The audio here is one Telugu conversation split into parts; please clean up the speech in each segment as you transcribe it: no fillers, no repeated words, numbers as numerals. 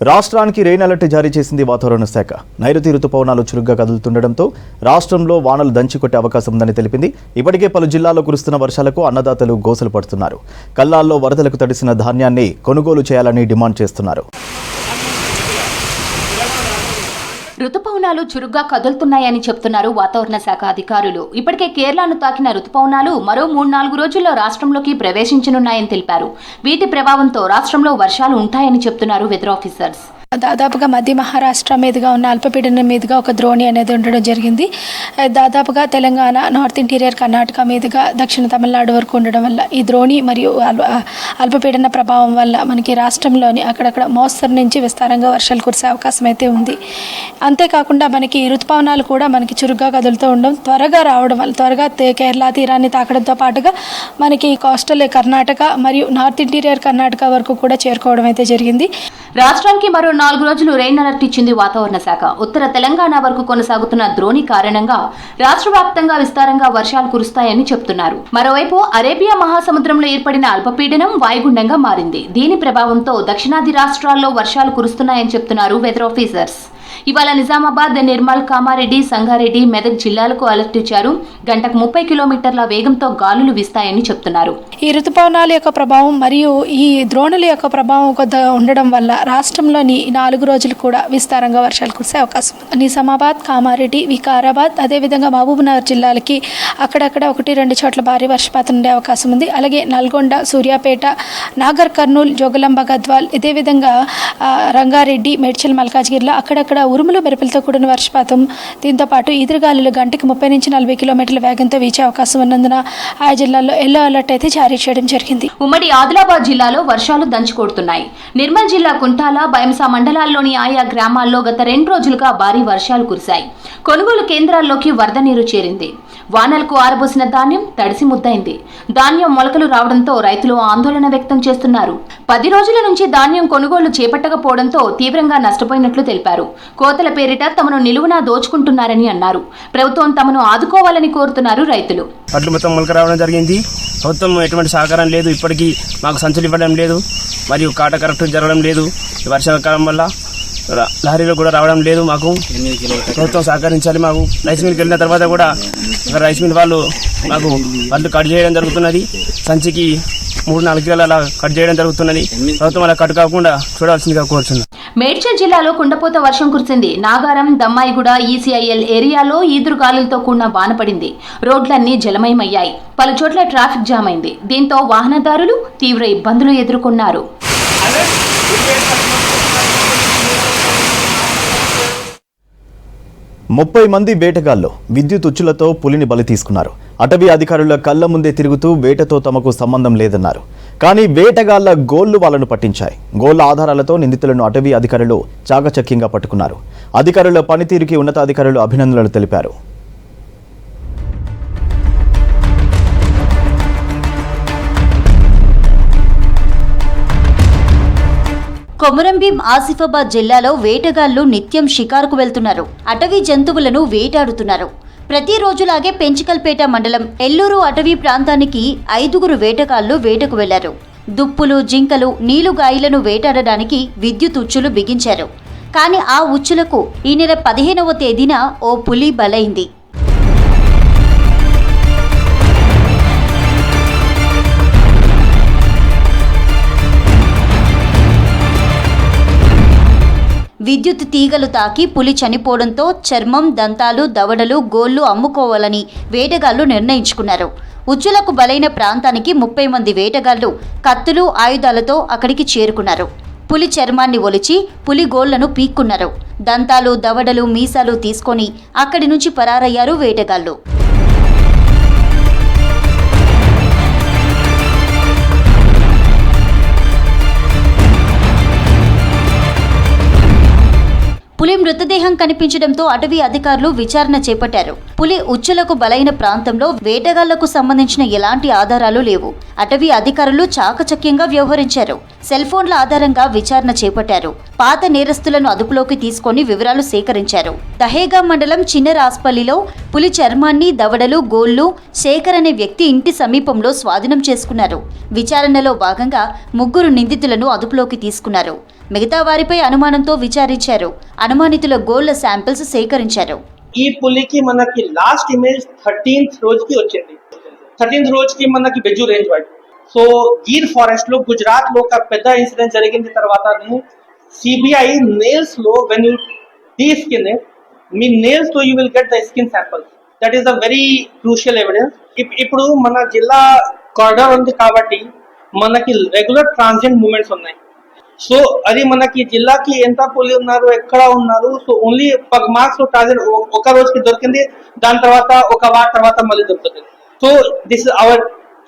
రాష్ట్రానికి రెయిన్ అలర్ట్ జారీ చేసింది వాతావరణ శాఖ. నైరుతి రుతుపవనాలు చురుగ్గా కదులుతుండటంతో రాష్ట్రంలో వానలు దంచికొట్టే అవకాశం ఉందని తెలిపింది. ఇప్పటికే పలు జిల్లాల్లో కురుస్తున్న వర్షాలకు అన్నదాతలు గోసలు పడుతున్నారు. కల్లాల్లో వరదలకు తడిసిన ధాన్యాన్ని కొనుగోలు చేయాలని డిమాండ్ చేస్తున్నారు. రుతుపవనాలు చురుగ్గా కదులుతున్నాయని చెప్తున్నారు వాతావరణ శాఖ అధికారులు. ఇప్పటికే కేరళను తాకిన రుతుపవనాలు మరో 3-4 రోజుల్లో రాష్ట్రంలోకి ప్రవేశించనున్నాయని తెలిపారు. వీటి ప్రభావంతో రాష్ట్రంలో వర్షాలు ఉంటాయని చెప్తున్నారు వెదర్ ఆఫీసర్స్. దాదాపుగా మధ్య మహారాష్ట్ర మీదుగా ఉన్న అల్పపీడనం మీదుగా ఒక ద్రోణి అనేది ఉండడం జరిగింది. దాదాపుగా తెలంగాణ, నార్త్ ఇంటీరియర్ కర్ణాటక మీదుగా దక్షిణ తమిళనాడు వరకు ఉండడం వల్ల ఈ ద్రోణి మరియు అల్పపీడన ప్రభావం వల్ల మనకి రాష్ట్రంలోని అక్కడక్కడ మోస్తరు నుంచి విస్తారంగా వర్షాలు కురిసే అవకాశం అయితే ఉంది. అంతేకాకుండా మనకి ఋతుపవనాలు కూడా మనకి చురుగ్గా కదులుతూ ఉండడం, త్వరగా రావడం వల్ల త్వరగా కేరళ తీరాన్ని తాకడంతో పాటుగా మనకి కోస్టల్ కర్ణాటక మరియు నార్త్ ఇంటీరియర్ కర్ణాటక వరకు కూడా చేరుకోవడం అయితే జరిగింది. రాష్ట్రానికి మరో 4 రోజులు రెయిన్ అలర్ట్ ఇచ్చింది వాతావరణ శాఖ. ఉత్తర తెలంగాణ వరకు కొనసాగుతున్న ద్రోణి కారణంగా రాష్ట్ర వ్యాప్తంగా విస్తారంగా వర్షాలు కురుస్తాయని చెప్తున్నారు. మరోవైపు అరేబియా మహాసముద్రంలో ఏర్పడిన అల్పపీడనం వాయుగుండంగా మారింది. దీని ప్రభావంతో దక్షిణాది రాష్ట్రాల్లో వర్షాలు కురుస్తున్నాయని చెప్తున్నారు వెదర్ ఆఫీసర్స్. ఇవాళ నిజామాబాద్, నిర్మల్, కామారెడ్డి, సంగారెడ్డి, మెదక్ జిల్లాలకు అలర్ట్ ఇచ్చారు. గంటకు 30 కిలోమీటర్ల వేగంతో గాలులు వీస్తాయని చెప్తున్నారు. ఈ ఋతుపవనాల యొక్క ప్రభావం మరియు ఈ ద్రోణుల యొక్క ప్రభావం కొద్దిగా ఉండడం వల్ల రాష్ట్రంలోని 4 రోజులు కూడా విస్తారంగా వర్షాలు కురిసే అవకాశం ఉంది. నిజామాబాద్, కామారెడ్డి, వికారాబాద్, అదేవిధంగా మహబూబ్నగర్ జిల్లాలకి అక్కడక్కడ 1-2 చోట్ల భారీ వర్షపాతం ఉండే అవకాశం ఉంది. అలాగే నల్గొండ, సూర్యాపేట, నాగర్ కర్నూల్, జోగులాంబ గద్వాల్, ఇదేవిధంగా రంగారెడ్డి, మేడ్చల్, మల్కాజ్గిరిలో అక్కడక్కడ ఉరుములు మెరుపులతో కూడిన వర్షపాతం, దీంతో పాటు ఈదురుగాలులు గంటకి 30-40 కిలోమీటర్ల వేగంతో వీచే అవకాశం ఉన్నందున ఆ జిల్లాల్లో ఎల్లో అలర్ట్ అయితే జారీ చేయడం జరిగింది. ఉమ్మడి ఆదిలాబాద్ జిల్లాలో వర్షాలు దంచుకొడుతున్నాయి. నిర్మల్ జిల్లా కుంటాల, బైంసా మండలాల్లోని ఆయా గ్రామాల్లో గత 2 రోజులుగా భారీ వర్షాలు కురిశాయి. కొనుగోలు కేంద్రాల్లోకి వరద నీరు చేరింది. వానలకు ఆరబోసిన ధాన్యం తడిసి ముద్దైంది. ధాన్యం మొలకలు రావడంతో రైతులు ఆందోళన వ్యక్తం చేస్తున్నారు. 10 రోజుల నుంచి ధాన్యం కొనుగోలు చేపట్టకపోవడంతో తీవ్రంగా నష్టపోయినట్లు తెలిపారు. కోతల పేరిట తమను నిలువునా దోచుకుంటున్నారని అన్నారు. ప్రభుత్వం తమను ఆదుకోవాలని కోరుతున్నారు రైతులు. వడ్లు మొత్తం మొలక రావడం జరిగింది. ప్రభుత్వం ఎటువంటి సహకారం లేదు. ఇప్పటికీ మాకు సంచులు ఇవ్వడం లేదు, మరియు కాట కరెక్ట్ జరగడం లేదు. వర్షాకాలం వల్ల లారీలో కూడా రావడం లేదు. మాకు ప్రభుత్వం సహకరించాలి. మాకు రైస్ మిల్కి వెళ్ళిన తర్వాత కూడా రైస్ మిల్ వాళ్ళు మాకు వడ్లు కట్ చేయడం జరుగుతున్నది. సంచికి 3-4 కిలోలు అలా కట్ చేయడం జరుగుతున్నది. ప్రభుత్వం అలా కట్ కాకుండా చూడాల్సిందిగా కోరుచున్నాం. మేడ్చల్ జిల్లాలో కుండపోత వర్షం కురిసింది. నాగారం, దమ్మాయిగూడ, ఈసీఐఎల్ ఏరియాలో ఈదురుగాలులతో కూడిన వాన పడింది. రోడ్లన్నీ జలమయమయ్యాయి. పలు చోట్ల ట్రాఫిక్ జామ్ అయింది. దీంతో వాహనదారులు తీవ్ర ఇబ్బందులు ఎదుర్కొన్నారు. 30 మంది వేటగాళ్లు విద్యుత్ ఉచ్చులతో పులిని బలి తీసుకున్నారు. అటవీ అధికారుల కళ్ల ముందే తిరుగుతూ వేటతో తమకు సంబంధం లేదన్నారు. కానీ వేటగాళ్ల గోళ్లు వాళ్ళను పట్టించాయి. గోళ్ల ఆధారాలతో నిందితులను అటవీ అధికారులు చాకచక్యంగా పట్టుకున్నారు. అధికారుల పనితీరుకి ఉన్నతాధికారులు అభినందనలు తెలిపారు. కొమురంభీం, ఆసిఫాబాద్ జిల్లాలో వేటగాళ్లు నిత్యం షికారుకు వెళ్తున్నారు. అటవీ జంతువులను వేటాడుతున్నారు. ప్రతిరోజులాగే పెంచికల్పేట మండలం ఎల్లూరు అటవీ ప్రాంతానికి 5గురు వేటగాళ్లు వేటకు వెళ్లారు. దుప్పులు, జింకలు, నీలుగాయిలను వేటాడడానికి విద్యుత్ ఉచ్చులు బిగించారు. కానీ ఆ ఉచ్చులకు ఈ నెల 15వ తేదీన ఓ పులి బలైంది. విద్యుత్ తీగలు తాకి పులి చనిపోవడంతో చర్మం, దంతాలు, దవడలు, గోళ్లు అమ్ముకోవాలని వేటగాళ్లు నిర్ణయించుకున్నారు. ఉచ్చులకు బలైన ప్రాంతానికి 30 మంది వేటగాళ్లు కత్తులు, ఆయుధాలతో అక్కడికి చేరుకున్నారు. పులి చర్మాన్ని ఒలిచి పులి గోళ్లను పీక్కున్నారు. దంతాలు, దవడలు, మీసాలు తీసుకొని అక్కడి నుంచి పరారయ్యారు వేటగాళ్లు. పులి మృతదేహం కనిపించడంతో అటవీ అధికారులు విచారణ చేపట్టారు. పులి ఉచ్చులకు బలైన ప్రాంతంలో వేటగాళ్లకు సంబంధించిన ఎలాంటి ఆధారాలు లేవు. అటవీ అధికారులు చాకచక్యంగా వ్యవహరించారు. సెల్ ఫోన్ల ఆధారంగా విచారణ చేపట్టారు. పాత నేరస్తులను అదుపులోకి తీసుకొని వివరాలు సేకరించారు. దహేగా మండలం చిన్నరాస్పల్లిలో పులి చర్మాన్ని, దవడలు, గోళ్లు శేఖర్ అనే వ్యక్తి ఇంటి సమీపంలో స్వాధీనం చేసుకున్నారు. విచారణలో భాగంగా 3 నిందితులను అదుపులోకి తీసుకున్నారు. మిగతా వారిపై అనుమానంతో విచారించారు. అనుమానితుల గోళ్ల శాంపిల్స్ సేకరించారు. ఈ పులికి మనకి లాస్ట్ ఇమేజ్ 13th రోజుకి వచ్చింది. 13th రోజుకి మనకి బెజ్జు రేంజ్ వైపు. సో గిర్ ఫారెస్ట్ లో గుజరాత్ లో ఒక పెద్ద ఇన్సిడెంట్ జరిగింది. తర్వాత సిబిఐ నేల్స్ లో when you de skin me nails తో you will get the skin samples. That is a very crucial evidence. ఇప్పుడు మన జిల్లా కారిడార్ ఉంది కాబట్టి మనకి రెగ్యులర్ ట్రాన్సియెంట్ మూమెంట్స్ ఉన్నాయి. సో అది మనకి జిల్లాకి ఎంత పులి ఉన్నారు, ఎక్కడ ఉన్నారు, సో ఓన్లీ మార్క్స్ ఒక రోజుకి దొరికింది, దాని తర్వాత ఒక వారం తర్వాత మళ్ళీ దొరుకుతుంది. So this hour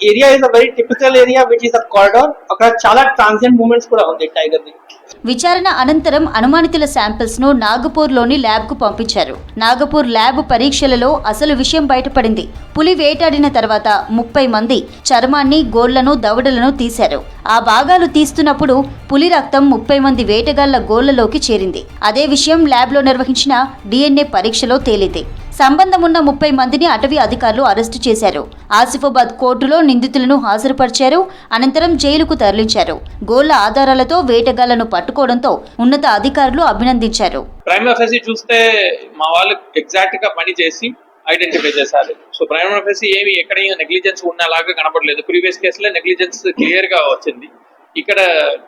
area is a very typical area which is a corridor. అక్కడ చాలా ట్రాన్సియెంట్ మూమెంట్స్ కూడా ఉంది టైగర్ ది. విచారణ అనంతరం అనుమానితుల శాంపిల్స్ ను నాగపూర్లోని ల్యాబ్ కు పంపించారు. నాగపూర్ ల్యాబ్ పరీక్షలలో అసలు విషయం బయటపడింది. పులి వేటాడిన తర్వాత 30 మంది చర్మాన్ని, గోళ్లను, దవడలను తీశారు. ఆ భాగాలు తీస్తున్నప్పుడు పులి రక్తం 30 మంది వేటగాళ్ల గోళ్లలోకి చేరింది. అదే విషయం ల్యాబ్లో నిర్వహించిన DNA పరీక్షలో తేలింది. సంబంధం ఉన్న 30 మందిని అటవీ అధికారులు అరెస్టు చేశారు. ఆసిఫాబాద్ కోర్టులో నిందితులను హాజరుపరిచారు. అనంతరం జైలుకు తరలించారు. గోళ్ల ఆధారాలతో వేటగాళ్లను పట్టుకోవడంతో ఉన్నత అధికారులు అభినందించారు. ప్రైమ్ ఆఫీసీ చూస్తే మా వాళ్ళు ఎగ్జాక్ట్ గా పని చేసి ఐడెంటిఫై చేశారు. సో ప్రైమ్ ఆఫీసీ ఏమి ఎక్కడ నెగ్లిజెన్స్ ఉన్నలాగా కనపడలేదు. ప్రీవియస్ కేసులో నెగ్లిజెన్స్ క్లియర్ గా వచ్చింది, ఇక్కడ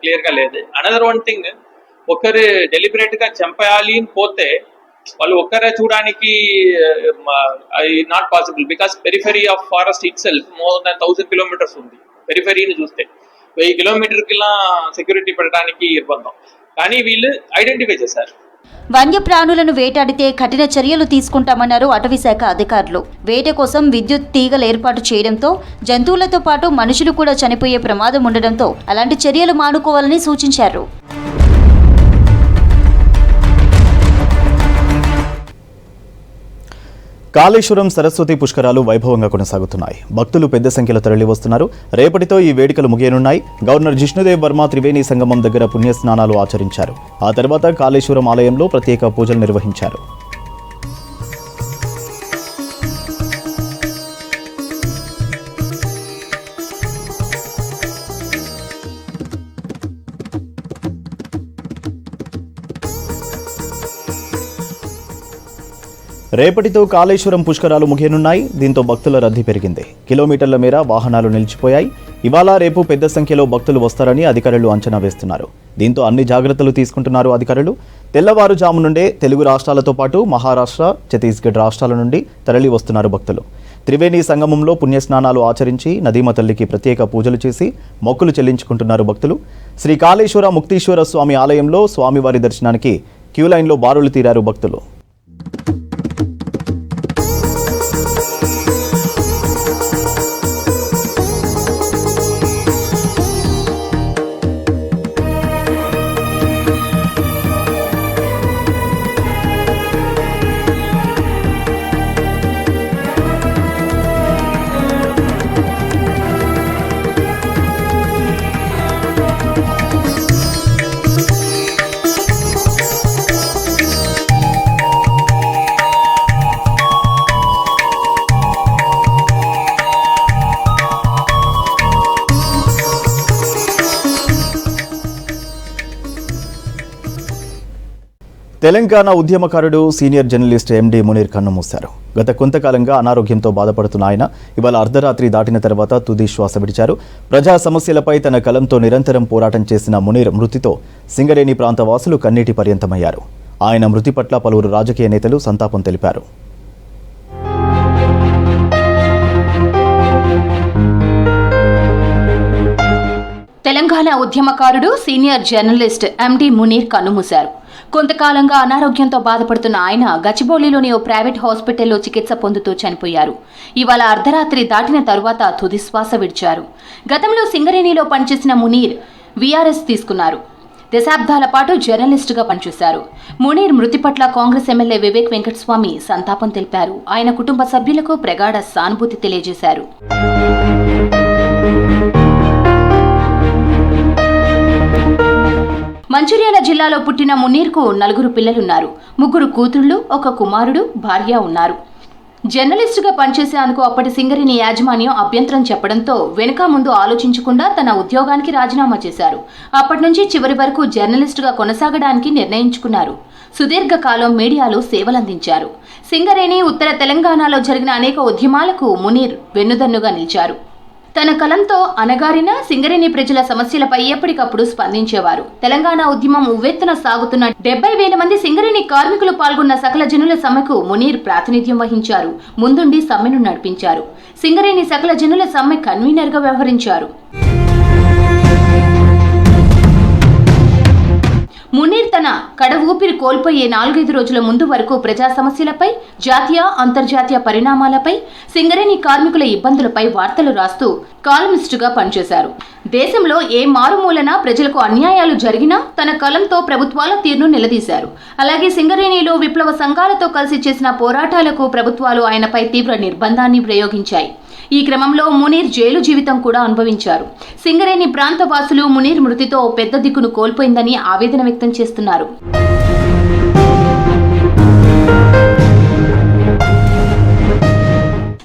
క్లియర్ గా లేదు. అనదర్ వన్ థింగ్, ఒకరు డెలిబరేట్ గా చంపేయాలి అని పోతే వాళ్ళు ఒక్కరే చూడడానికి not possible. Because periphery of forest it self more than 1000 kilometers ఉంది. పెరిఫెరీని చూస్తే 1000 kilometersకి సెక్యూరిటీ పెట్టడానికి ఇబ్బంది. కానీ వీళ్ళు ఐడెంటిఫై చేశారు. వన్యప్రాణులను వేటాడితే కఠిన చర్యలు తీసుకుంటామన్నారు అటవీ శాఖ అధికారులు. వేట కోసం విద్యుత్ తీగలు ఏర్పాటు చేయడంతో జంతువులతో పాటు మనుషులు కూడా చనిపోయే ప్రమాదం ఉండడంతో అలాంటి చర్యలు మానుకోవాలని సూచించారు. కాళేశ్వరం సరస్వతి పుష్కరాలు వైభవంగా కొనసాగుతున్నాయి. భక్తులు పెద్ద సంఖ్యలో తరలివస్తున్నారు. రేపటితో ఈ వేడుకలు ముగియనున్నాయి. గవర్నర్ జిష్ణుదేవ్ వర్మ త్రివేణి సంగమం దగ్గర పుణ్యస్నానాలు ఆచరించారు. ఆ తర్వాత కాళేశ్వరం ఆలయంలో ప్రత్యేక పూజలు నిర్వహించారు. రేపటితో కాళేశ్వరం పుష్కరాలు ముగియనున్నాయి. దీంతో భక్తుల రద్దీ పెరిగింది. కిలోమీటర్ల మేర వాహనాలు నిలిచిపోయాయి. ఇవాళ రేపు పెద్ద సంఖ్యలో భక్తులు వస్తారని అధికారులు అంచనా వేస్తున్నారు. దీంతో అన్ని జాగ్రత్తలు తీసుకుంటున్నారు అధికారులు. తెల్లవారుజాము నుండే తెలుగు రాష్ట్రాలతో పాటు మహారాష్ట్ర, ఛత్తీస్గఢ్ రాష్ట్రాల నుండి తరలి వస్తున్నారు భక్తులు. త్రివేణి సంగమంలో పుణ్యస్నానాలు ఆచరించి నదీమ తల్లికి ప్రత్యేక పూజలు చేసి మొక్కులు చెల్లించుకుంటున్నారు భక్తులు. శ్రీ కాళేశ్వర ముక్తీశ్వర స్వామి ఆలయంలో స్వామివారి దర్శనానికి క్యూ లైన్లో బారులు తీరారు భక్తులు. తెలంగాణ ఉద్యమకారుడు సీనియర్ జర్నలిస్ట్ ఎండి మునీర్ కన్నుమూశారు. గత కొంతకాలంగా అనారోగ్యంతో బాధపడుతున్న ఆయన ఇవాళ అర్ధరాత్రి దాటిన తర్వాత తుది శ్వాస విడిచారు. ప్రజా సమస్యలపై తన కలంతో నిరంతరం పోరాటం చేసిన మునీర్ మృతితో సింగరేణి ప్రాంత వాసులు కన్నీటి పర్యంతమయ్యారు. ఆయన మృతి పట్ల పలువురు రాజకీయ నేతలు సంతాపం తెలిపారు. తెలంగాణ ఉద్యమకారుడు సీనియర్ జర్నలిస్ట్ ఎండి మునీర్ కన్నుమూశారు. కొంతకాలంగా అనారోగ్యంతో బాధపడుతున్న ఆయన గచ్చిబౌలిలోని ఓ ప్రైవేట్ హాస్పిటల్లో చికిత్స పొందుతూ చనిపోయారు. ఇవాళ అర్ధరాత్రి దాటిన తరువాత తుది శ్వాస విడిచారు. గతంలో సింగరేణిలో పనిచేసిన మునీర్ వీఆర్ఎస్ తీసుకున్నారు. దశాబ్దాల పాటు జర్నలిస్టుగా పనిచేశారు. మునీర్ మృతి పట్ల కాంగ్రెస్ ఎమ్మెల్యే వివేక్ వెంకటస్వామి సంతాపం తెలిపారు. ఆయన కుటుంబ సభ్యులకు ప్రగాఢ సానుభూతి తెలియజేశారు. మంచిర్యాల జిల్లాలో పుట్టిన మునీర్కు 4 పిల్లలున్నారు. 3 కూతుళ్లు, 1 కుమారుడు, భార్య ఉన్నారు. జర్నలిస్టుగా పనిచేసేందుకు అప్పటి సింగరేణి యాజమాన్యం అభ్యంతరం చెప్పడంతో వెనుక ముందు ఆలోచించకుండా తన ఉద్యోగానికి రాజీనామా చేశారు. అప్పటి నుంచి చివరి వరకు జర్నలిస్టుగా కొనసాగడానికి నిర్ణయించుకున్నారు. సుదీర్ఘకాలం మీడియాలో సేవలందించారు. సింగరేణి, ఉత్తర తెలంగాణలో జరిగిన అనేక ఉద్యమాలకు మునీర్ వెన్నుదన్నుగా నిలిచారు. తన కలంతో అనగారిన సింగరేణి ప్రజల సమస్యలపై ఎప్పటికప్పుడు స్పందించేవారు. తెలంగాణ ఉద్యమం ఉవ్వెత్తున సాగుతున్న 70,000 మంది సింగరేణి కార్మికులు పాల్గొన్న సకల జనుల సమ్మెకు మునీర్ ప్రాతినిధ్యం వహించారు. ముందుండి సమ్మెను నడిపించారు. సింగరేణి సకల జనుల సమ్మె కన్వీనర్గా వ్యవహరించారు. మునీర్ తన కడ ఊపిరి కోల్పోయే 4-5 రోజుల ముందు వరకు ప్రజా సమస్యలపై, జాతీయ, అంతర్జాతీయ పరిణామాలపై, సింగరేణి కార్మికుల ఇబ్బందులపై వార్తలు రాస్తూ కాలమిస్టుగా పనిచేశారు. దేశంలో ఏ మారుమూలన ప్రజలకు అన్యాయాలు జరిగినా తన కలంతో ప్రభుత్వాల తీరును నిలదీశారు. అలాగే సింగరేణిలో విప్లవ సంఘాలతో కలిసి చేసిన పోరాటాలకు ప్రభుత్వాలు ఆయనపై తీవ్ర నిర్బంధాన్ని ప్రయోగించాయి. ఈ క్రమంలో మునీర్ జైలు జీవితం కూడా అనుభవించారు. సింగరేణి ప్రాంత వాసులు మునీర్ మృతితో పెద్ద దిక్కును కోల్పోయిందని ఆవేదన వ్యక్తం చేస్తున్నారు.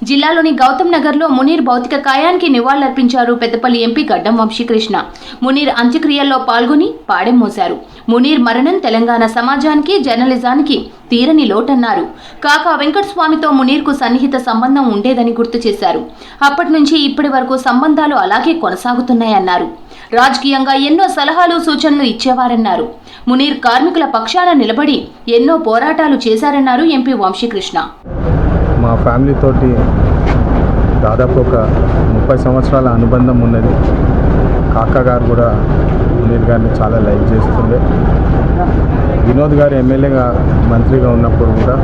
జిల్లాలోని గౌతమ్ నగర్లో మునీర్ భౌతిక కాయానికి నివాళులర్పించారు పెద్దపల్లి ఎంపీ గడ్డం వంశీకృష్ణ. మునీర్ అంత్యక్రియల్లో పాల్గొని పాడెం మోశారు. మునీర్ మరణం తెలంగాణ సమాజానికి, జర్నలిజానికి తీరని లోటన్నారు. కాకా వెంకటస్వామితో మునీర్కు సన్నిహిత సంబంధం ఉండేదని గుర్తు చేశారు. అప్పటి నుంచి ఇప్పటి వరకు సంబంధాలు అలాగే కొనసాగుతున్నాయన్నారు. రాజకీయంగా ఎన్నో సలహాలు, సూచనలు ఇచ్చేవారన్నారు. మునీర్ కార్మికుల పక్షాన నిలబడి ఎన్నో పోరాటాలు చేశారన్నారు ఎంపీ వంశీకృష్ణ. మా ఫ్యామిలీ తోటి దాదాపు ఒక 30 సంవత్సరాల అనుబంధం ఉన్నది. కాకా గారు కూడా మునీర్ గారిని చాలా లైక్ చేస్తుండే. వినోద్ గారు ఎమ్మెల్యేగా, మంత్రిగా ఉన్నప్పుడు కూడా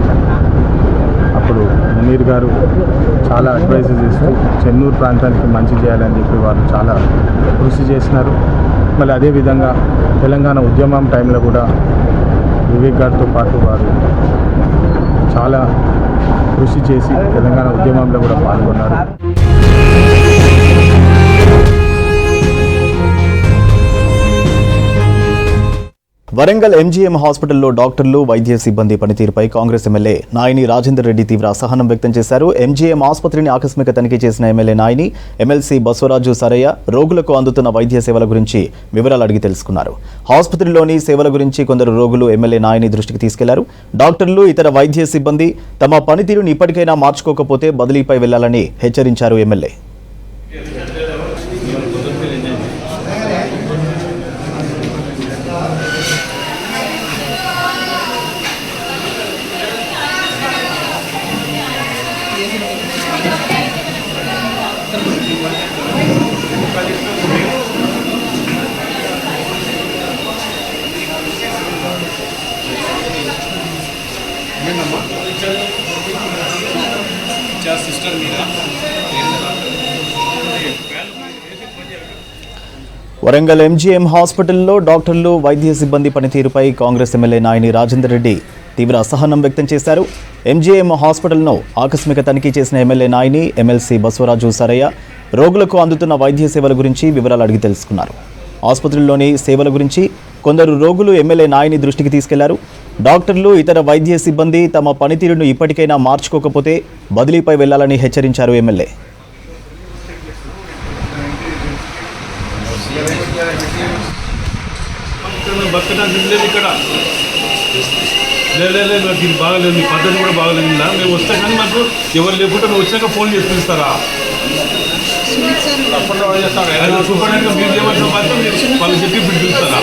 అప్పుడు మునీర్ గారు చాలా అడ్వైజెస్ ఇస్తూ చెన్నూరు ప్రాంతానికి మంచి చేయాలని చెప్పి వారు చాలా కృషి చేసినారు. మళ్ళీ అదేవిధంగా తెలంగాణ ఉద్యమం టైంలో కూడా వివేక్ గారితో పాటు వారు చాలా కృషి చేసి తెలంగాణ ఉద్యమంలో కూడా పాల్గొన్నారు. వరంగల్ ఎంజీఎం హాస్పిటల్లో డాక్టర్లు, వైద్య సిబ్బంది పనితీరుపై కాంగ్రెస్ ఎమ్మెల్యే నాయిని రాజేందర్ రెడ్డి తీవ్ర అసహనం వ్యక్తం చేశారు. ఎంజీఎం ఆసుపత్రిని ఆకస్మిక తనిఖీ చేసిన ఎమ్మెల్యే నాయిని, ఎమ్మెల్సీ బసవరాజు సరయ్య రోగులకు అందుతున్న వైద్య సేవల గురించి వివరాలు అడిగి తెలుసుకున్నారు. ఆసుపత్రిలోని సేవల గురించి కొందరు రోగులు ఎమ్మెల్యే నాయిని దృష్టికి తీసుకెళ్లారు. డాక్టర్లు, ఇతర వైద్య సిబ్బంది తమ పనితీరుని ఇప్పటికైనా మార్చుకోకపోతే బదిలీపై వెళ్లాలని హెచ్చరించారు ఎమ్మెల్యే. వరంగల్ ఎంజీఎం హాస్పిటల్లో డాక్టర్లు, వైద్య సిబ్బంది పనితీరుపై కాంగ్రెస్ ఎమ్మెల్యే నాయిని రాజేందర్ రెడ్డి తీవ్ర అసహనం వ్యక్తం చేశారు. ఎంజీఎం హాస్పిటల్ను ఆకస్మిక తనిఖీ చేసిన ఎమ్మెల్యే నాయిని, ఎమ్మెల్సీ బసవరాజు సరయ్య రోగులకు అందుతున్న వైద్య సేవల గురించి వివరాలు అడిగి తెలుసుకున్నారు. ఆసుపత్రిలోని సేవల గురించి కొందరు రోగులు ఎమ్మెల్యే నాయిని దృష్టికి తీసుకెళ్లారు. డాక్టర్లు, ఇతర వైద్య సిబ్బంది తమ పనితీరును ఇప్పటికైనా మార్చుకోకపోతే బదిలీపై వెళ్లాలని హెచ్చరించారు ఎమ్మెల్యే. లేదు దీనికి బాగాలేదు, మీ పద్ధతి కూడా బాగాలేదు. మేము వస్తే కానీ మాకు ఎవరు లేకుండా నువ్వు వచ్చాక ఫోన్ చేసి పిలుస్తారా? సూపరింటెండెంట్ మీరు చేయవలసిన బాధ్యత వాళ్ళు చెప్పి పిలుస్తారా?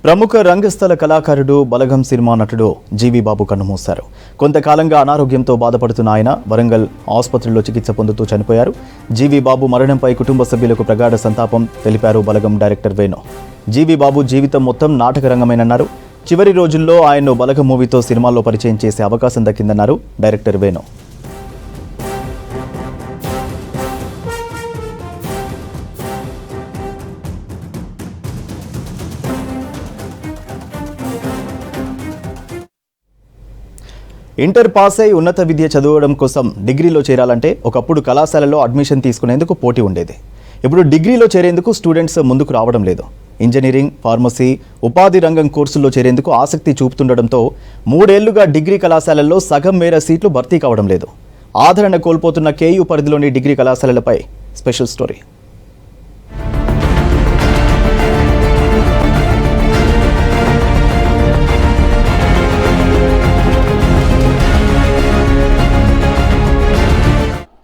ప్రముఖ రంగస్థల కళాకారుడు, బలగం సినిమా నటుడు జీవి బాబు కన్నుమూశారు. కొంతకాలంగా అనారోగ్యంతో బాధపడుతున్న ఆయన వరంగల్ ఆసుపత్రిలో చికిత్స పొందుతూ చనిపోయారు. జీవి బాబు మరణంపై కుటుంబ సభ్యులకు ప్రగాఢ సంతాపం తెలిపారు బలగం డైరెక్టర్ వేణు. జీవి బాబు జీవితం మొత్తం నాటక రంగమేనన్నారు. చివరి రోజుల్లో ఆయన్ను బలగం మూవీతో సినిమాల్లో పరిచయం చేసే అవకాశం దక్కిందన్నారు డైరెక్టర్ వేణు. ఇంటర్ పాస్ అయి ఉన్నత విద్య చదవడం కోసం డిగ్రీలో చేరాలంటే ఒకప్పుడు కళాశాలలో అడ్మిషన్ తీసుకునేందుకు పోటీ ఉండేది. ఇప్పుడు డిగ్రీలో చేరేందుకు స్టూడెంట్స్ ముందుకు రావడం లేదు. ఇంజనీరింగ్, ఫార్మసీ, ఉపాధి రంగం కోర్సుల్లో చేరేందుకు ఆసక్తి చూపుతుండటంతో 3 ఏళ్లుగా డిగ్రీ కళాశాలల్లో సగం మేర సీట్లు భర్తీ కావడం లేదు. ఆదరణ కోల్పోతున్న కేయూ పరిధిలోని డిగ్రీ కళాశాలలపై స్పెషల్ స్టోరీ.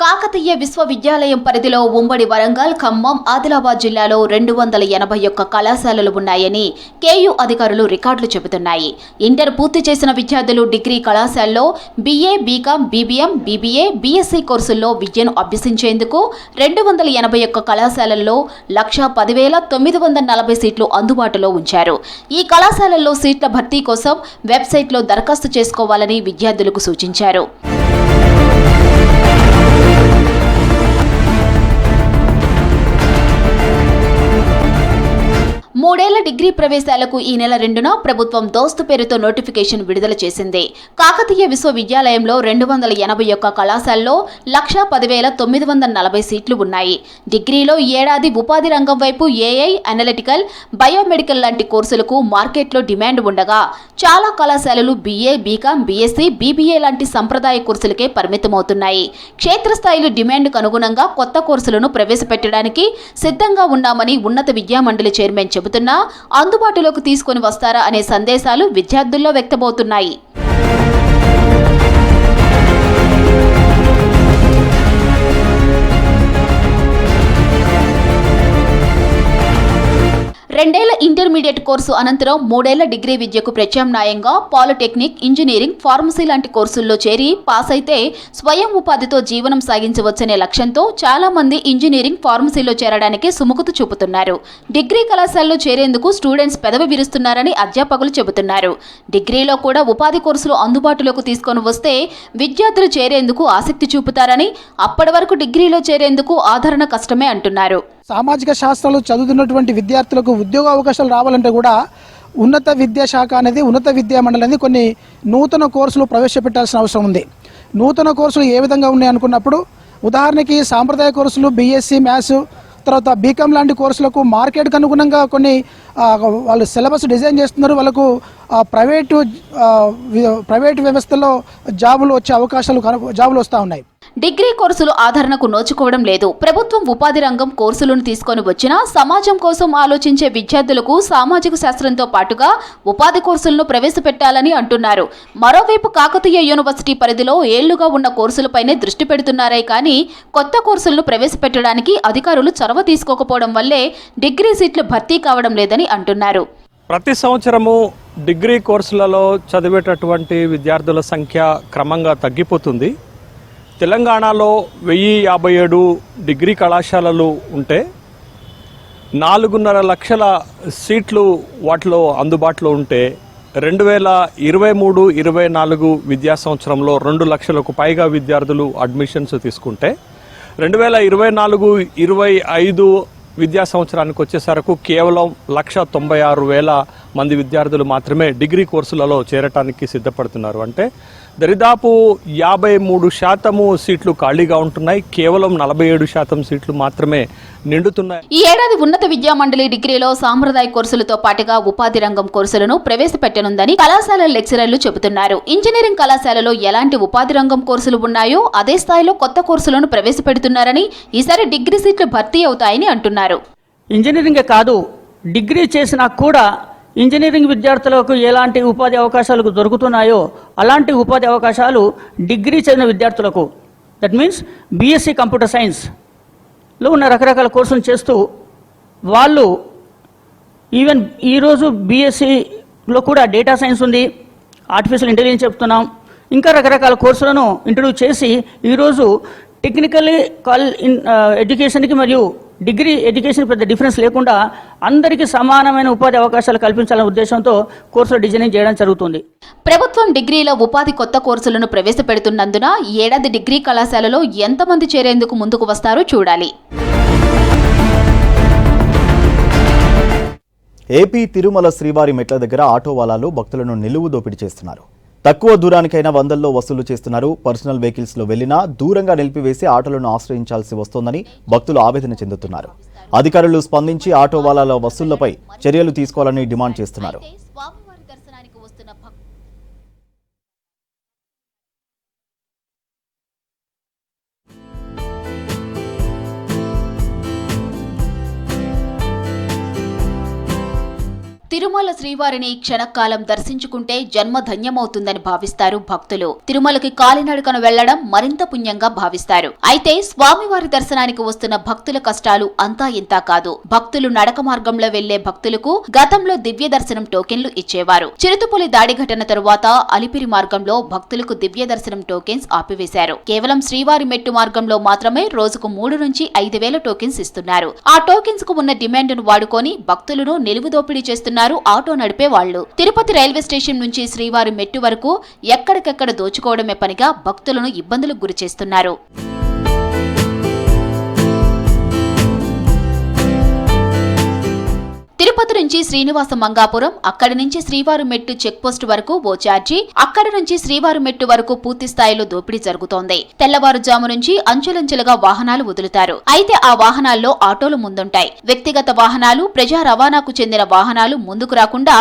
కాకతీయ విశ్వవిద్యాలయం పరిధిలో ఉమ్మడి వరంగల్, ఖమ్మం, ఆదిలాబాద్ జిల్లాలో 281 కళాశాలలు ఉన్నాయని కేయూ అధికారులు రికార్డులు చెబుతున్నాయి. ఇంటర్ పూర్తి చేసిన విద్యార్థులు డిగ్రీ కళాశాలలో BA, BCom, BBM, BBA, BSc కోర్సుల్లో విద్యను అభ్యసించేందుకు 281 కళాశాలల్లో 110,940 సీట్లు అందుబాటులో ఉంచారు. ఈ కళాశాలల్లో సీట్ల భర్తీ కోసం వెబ్సైట్లో దరఖాస్తు చేసుకోవాలని విద్యార్థులకు సూచించారు. 3 ఏళ్ల డిగ్రీ ప్రవేశాలకు ఈ నెల 2న ప్రభుత్వం దోస్తు పేరుతో నోటిఫికేషన్ విడుదల చేసింది. కాకతీయ విశ్వవిద్యాలయంలో 281 కళాశాలలో 110,940 సీట్లు ఉన్నాయి. డిగ్రీలో ఈ ఏడాది ఉపాధి రంగం వైపు AI, అనలిటికల్, బయోమెడికల్ లాంటి కోర్సులకు మార్కెట్లో డిమాండ్ ఉండగా చాలా కళాశాలలు BA, BCom, BSc, BBA లాంటి సంప్రదాయ కోర్సులకే పరిమితమవుతున్నాయి. క్షేత్రస్థాయిలో డిమాండ్కు అనుగుణంగా కొత్త కోర్సులను ప్రవేశపెట్టడానికి సిద్ధంగా ఉన్నామని ఉన్నత విద్యామండలి చైర్మన్ చెబుతున్నా అందుబాటులోకి తీసుకొని వస్తారా అనే సందేశాలు విద్యార్థుల్లో వ్యక్తమవుతున్నాయి. రెండేళ్ల ఇంటర్మీడియట్ కోర్సు అనంతరం 3 ఏళ్ల డిగ్రీ విద్యకు ప్రత్యామ్నాయంగా పాలిటెక్నిక్, ఇంజనీరింగ్, ఫార్మసీ లాంటి కోర్సుల్లో చేరి పాస్ అయితే స్వయం ఉపాధితో జీవనం సాగించవచ్చనే లక్ష్యంతో చాలా మంది ఇంజనీరింగ్, ఫార్మసీలో చేరడానికి సుముఖత చూపుతున్నారు. డిగ్రీ కళాశాలలో చేరేందుకు స్టూడెంట్స్ పెదవి విరుస్తున్నారని అధ్యాపకులు చెబుతున్నారు. డిగ్రీలో కూడా ఉపాధి కోర్సులు అందుబాటులోకి తీసుకొని వస్తే విద్యార్థులు చేరేందుకు ఆసక్తి చూపుతారని, అప్పటి వరకు డిగ్రీలో చేరేందుకు ఆదరణ కష్టమే అంటున్నారు. సామాజిక శాస్త్రాలు చదువుతున్నటువంటి విద్యార్థులకు ఉద్యోగ అవకాశాలు రావాలంటే కూడా ఉన్నత విద్యాశాఖ అనేది, ఉన్నత విద్యా మండలి అనేది కొన్ని నూతన కోర్సులు ప్రవేశపెట్టాల్సిన అవసరం ఉంది. నూతన కోర్సులు ఏ విధంగా ఉన్నాయి అనుకున్నప్పుడు, ఉదాహరణకి సాంప్రదాయ కోర్సులు BSc మ్యాథ్స్, తర్వాత BCom లాంటి కోర్సులకు మార్కెట్కి అనుగుణంగా కొన్ని వాళ్ళు సిలబస్ డిజైన్ చేస్తున్నారు. వాళ్ళకు ప్రైవేటు వ్యవస్థలో జాబులు వస్తూ ఉన్నాయి. డిగ్రీ కోర్సులు ఆదరణకు నోచుకోవడం లేదు. ప్రభుత్వం ఉపాధి రంగం కోర్సులను తీసుకొని వచ్చినా సమాజం కోసం ఆలోచించే విద్యార్థులకు సామాజిక శాస్త్రంతో పాటుగా ఉపాధి కోర్సులను ప్రవేశపెట్టాలని అంటున్నారు. మరోవైపు కాకతీయ యూనివర్సిటీ పరిధిలో ఏళ్లుగా ఉన్న కోర్సులపైనే దృష్టి పెడుతున్నారే కానీ కొత్త కోర్సులను ప్రవేశపెట్టడానికి అధికారులు చొరవ తీసుకోకపోవడం వల్లే డిగ్రీ సీట్లు భర్తీ కావడం లేదని అంటున్నారు. ప్రతి సంవత్సరము డిగ్రీ కోర్సులలో చదివేటటువంటి విద్యార్థుల సంఖ్య క్రమంగా తగ్గిపోతుంది. తెలంగాణలో 1057 డిగ్రీ కళాశాలలు ఉంటే 4.5 లక్షల సీట్లు వాటిలో అందుబాటులో ఉంటే 2023-24 విద్యా సంవత్సరంలో 2 లక్షలకు పైగా విద్యార్థులు అడ్మిషన్స్ తీసుకుంటే 2024-25 విద్యా సంవత్సరానికి వచ్చేసరికి కేవలం 196,000 మంది విద్యార్థులు మాత్రమే డిగ్రీ కోర్సులలో చేరటానికి సిద్ధపడుతున్నారు. అంటే దరిదాపు 53% సీట్లు ఖాళీగా ఉంటున్నాయి. కేవలం 47% సీట్లు మాత్రమే నిండుతున్నాయి. ఈ ఏడాది ఉన్నత విద్యా మండలి డిగ్రీలో సాంప్రదాయ కోర్సులతో పాటుగా ఉపాధి రంగం కోర్సులను ప్రవేశపెట్టనుందని కళాశాల లెక్చరర్లు చెబుతున్నారు. ఇంజనీరింగ్ కళాశాలలో ఎలాంటి ఉపాధి రంగం కోర్సులు ఉన్నాయో అదే స్థాయిలో కొత్త కోర్సులను ప్రవేశపెడుతున్నారని, ఈసారి డిగ్రీ సీట్లు భర్తీ అవుతాయని అంటున్నారు. ఇంజనీరింగే కాదు, డిగ్రీ చేసినా కూడా ఇంజనీరింగ్ విద్యార్థులకు ఎలాంటి ఉపాధి అవకాశాలు దొరుకుతున్నాయో అలాంటి ఉపాధి అవకాశాలు డిగ్రీ చదివిన విద్యార్థులకు, దట్ మీన్స్ BSc కంప్యూటర్ సైన్స్లో ఉన్న రకరకాల కోర్సులు చేస్తూ వాళ్ళు ఈవెన్ ఈరోజు BScలో కూడా డేటా సైన్స్ ఉంది, ఆర్టిఫిషియల్ ఇంటెలిజెన్స్ చెప్తున్నాం, ఇంకా రకరకాల కోర్సులను ఇంట్రడ్యూస్ చేసి ఈరోజు టెక్నికల్లీ ఎడ్యుకేషన్కి మరియు డిగ్రీ ఎడ్యుకేషన్ పెద్ద డిఫరెన్స్ లేకుండా అందరికీ సమానమైన ఉపాధి అవకాశాలు కల్పించాలనే ఉద్దేశంతో కోర్సులు డిజైనింగ్ చేయడం జరుగుతుంది. ప్రభుత్వం డిగ్రీలో ఉపాధి కొత్త కోర్సులను ప్రవేశపెడుతున్నందున ఈ ఏడాది డిగ్రీ కళాశాలలో ఎంతమంది చేరేందుకు ముందుకు వస్తారో చూడాలి. ఏపీ తిరుమల శ్రీవారి మెట్ల దగ్గర ఆటో వాలాలు భక్తులను నిలువు దోపిడీ చేస్తున్నారు. తక్కువ దూరానికైనా వందల్లో వసూలు చేస్తున్నారు. పర్సనల్ వెహికల్స్ లో వెళ్లినా దూరంగా నిలిపివేసి ఆటోలను ఆశ్రయించాల్సి వస్తోందని భక్తులు ఆవేదన చెందుతున్నారు. అధికారులు స్పందించి ఆటో వాలాల వసూళ్లపై చర్యలు తీసుకోవాలని డిమాండ్ చేస్తున్నారు. స్వామివారి దర్శనానికి వస్తున్న తిరుమల శ్రీవారిని క్షణకాలం దర్శించుకుంటే జన్మ ధన్యమవుతుందని భావిస్తారు భక్తులు. తిరుమలకి కాలినడకన వెళ్లడం మరింత పుణ్యంగా భావిస్తారు. అయితే స్వామివారి దర్శనానికి వస్తున్న భక్తుల కష్టాలు అంతా ఇంతా కాదు. భక్తులు నడక మార్గంలో వెళ్లే భక్తులకు గతంలో దివ్య దర్శనం టోకెన్లు ఇచ్చేవారు. చిరుతపులి దాడి ఘటన తరువాత అలిపిరి మార్గంలో భక్తులకు దివ్య దర్శనం టోకెన్స్ ఆపివేశారు. కేవలం శ్రీవారి మెట్టు మార్గంలో మాత్రమే రోజుకు 3 నుంచి 5,000 టోకెన్స్ ఇస్తున్నారు. ఆ టోకెన్స్ కు ఉన్న డిమాండ్ను వాడుకొని భక్తులను నిలువు దోపిడీ చేస్తున్నారు ఆటో నడిపే వాళ్లు. తిరుపతి రైల్వే స్టేషన్ నుంచి శ్రీవారి మెట్టు వరకు ఎక్కడికెక్కడ దోచుకోవడమే పనిగా భక్తులను ఇబ్బందులకు గురిచేస్తున్నారు. తిరుపతి నుంచి శ్రీనివాస మంగాపురం, అక్కడి నుంచి శ్రీవారు మెట్టు చెక్ పోస్ట్ వరకు ఓ ఛార్జీ, అక్కడి నుంచి శ్రీవారు మెట్టు వరకు పూర్తి స్థాయిలో దోపిడీ జరుగుతోంది. తెల్లవారుజాము నుంచి అంచులంచులుగా వాహనాలు వదులుతారు. అయితే ఆ వాహనాల్లో ఆటోలు ముందుంటాయి. వ్యక్తిగత వాహనాలు, ప్రజా రవాణాకు చెందిన వాహనాలు ముందుకు రాకుండా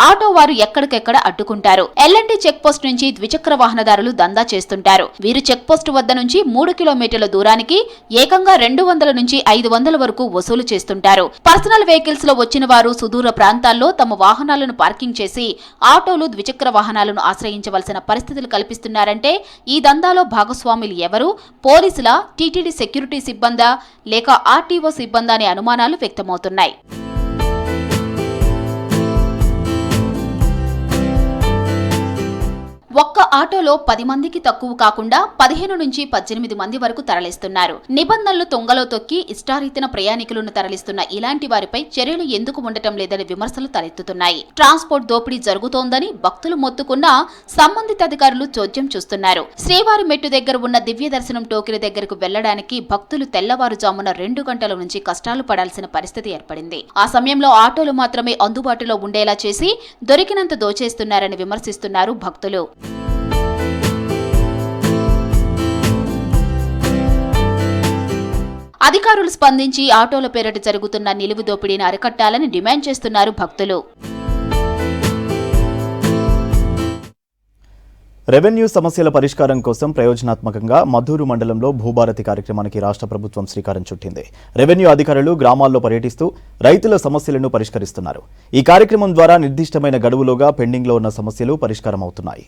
ఆటో వారు ఎక్కడికెక్కడ అడ్డుకుంటారు. ఎల్ఎన్టీ చెక్ పోస్ట్ నుంచి ద్విచక్ర వాహనదారులు దందా చేస్తుంటారు. వీరు చెక్ పోస్ట్ వద్ద నుంచి 3 కిలోమీటర్ల దూరానికి ఏకంగా 200 నుంచి 500 వరకు వసూలు చేస్తుంటారు. పర్సనల్ వెహికల్స్ లో వచ్చిన వారు సుదూర ప్రాంతాల్లో తమ వాహనాలను పార్కింగ్ చేసి ఆటోలు, ద్విచక్ర వాహనాలను ఆశ్రయించవలసిన పరిస్థితులు కల్పిస్తున్నారంటే ఈ దందాలో భాగస్వాములు ఎవరు? పోలీసుల, టీటీడీ సెక్యూరిటీ సిబ్బందా లేక ఆర్టీఓ సిబ్బందా అనే అనుమానాలు వ్యక్తమవుతున్నాయి. ఒక్క ఆటోలో 10 మందికి తక్కువ కాకుండా 15 నుంచి 18 మంది వరకు తరలిస్తున్నారు. నిబంధనలు తొంగలో తొక్కి ఇష్టారీతిన ప్రయాణికులను తరలిస్తున్న ఇలాంటి వారిపై చర్యలు ఎందుకు ఉండటం లేదని విమర్శలు తలెత్తుతున్నాయి. ట్రాన్స్పోర్ట్ దోపిడీ జరుగుతోందని భక్తులు మొత్తుకున్నా సంబంధిత అధికారులు చోద్యం చూస్తున్నారు. శ్రీవారి మెట్టు దగ్గర ఉన్న దివ్య దర్శనం టోకెన్ దగ్గరకు వెళ్లడానికి భక్తులు తెల్లవారుజామున 2 గంటల నుంచి కష్టాలు పడాల్సిన పరిస్థితి ఏర్పడింది. ఆ సమయంలో ఆటోలు మాత్రమే అందుబాటులో ఉండేలా చేసి దొరికినంత దోచేస్తున్నారని విమర్శిస్తున్నారు భక్తులు. అధికారులు స్పందించి ఆటోల పేరిట జరుగుతున్న నిలువు దోపిడీని అరికట్టాలని డిమాండ్ చేస్తున్నారు భక్తులు. రెవెన్యూ సమస్యల పరిష్కారం కోసం ప్రయోజనాత్మకంగా మద్దూరు మండలంలో భూభారతి కార్యక్రమానికి రాష్ట్ర ప్రభుత్వం శ్రీకారం చుట్టింది. రెవెన్యూ అధికారులు గ్రామాల్లో పర్యటిస్తూ రైతుల సమస్యలను పరిష్కరిస్తున్నారు. ఈ కార్యక్రమం ద్వారా నిర్దిష్టమైన గడువులోగా పెండింగ్లో ఉన్న సమస్యలు పరిష్కారం అవుతున్నాయి.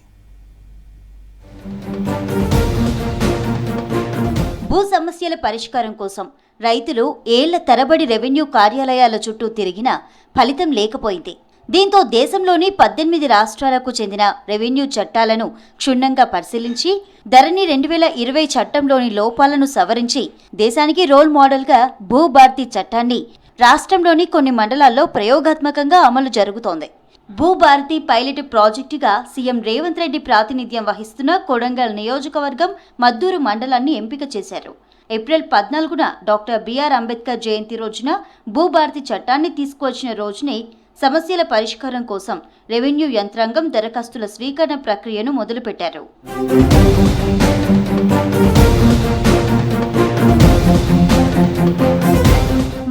భూ సమస్యల పరిష్కారం కోసం రైతులు ఏళ్ల తరబడి రెవెన్యూ కార్యాలయాల చుట్టూ తిరిగినా ఫలితం లేకపోయింది. దీంతో దేశంలోని 18 రాష్ట్రాలకు చెందిన రెవెన్యూ చట్టాలను క్షుణ్ణంగా పరిశీలించి ధరణి 2020 చట్టంలోని లోపాలను సవరించి దేశానికి రోల్ మోడల్గా భూభారతి చట్టాన్ని రాష్ట్రంలోని కొన్ని మండలాల్లో ప్రయోగాత్మకంగా అమలు జరుగుతోంది. భూభారతి పైలట్ ప్రాజెక్టుగా సీఎం రేవంత్ రెడ్డి ప్రాతినిధ్యం వహిస్తున్న కొడంగల్ నియోజకవర్గం మద్దూరు మండలాన్ని ఎంపిక చేశారు. ఏప్రిల్ 14న డాక్టర్ బిఆర్ అంబేద్కర్ జయంతి రోజున భూభారతి చట్టాన్ని తీసుకువచ్చిన రోజునే సమస్యల పరిష్కారం కోసం రెవెన్యూ యంత్రాంగం దరఖాస్తుల స్వీకరణ ప్రక్రియను మొదలుపెట్టారు.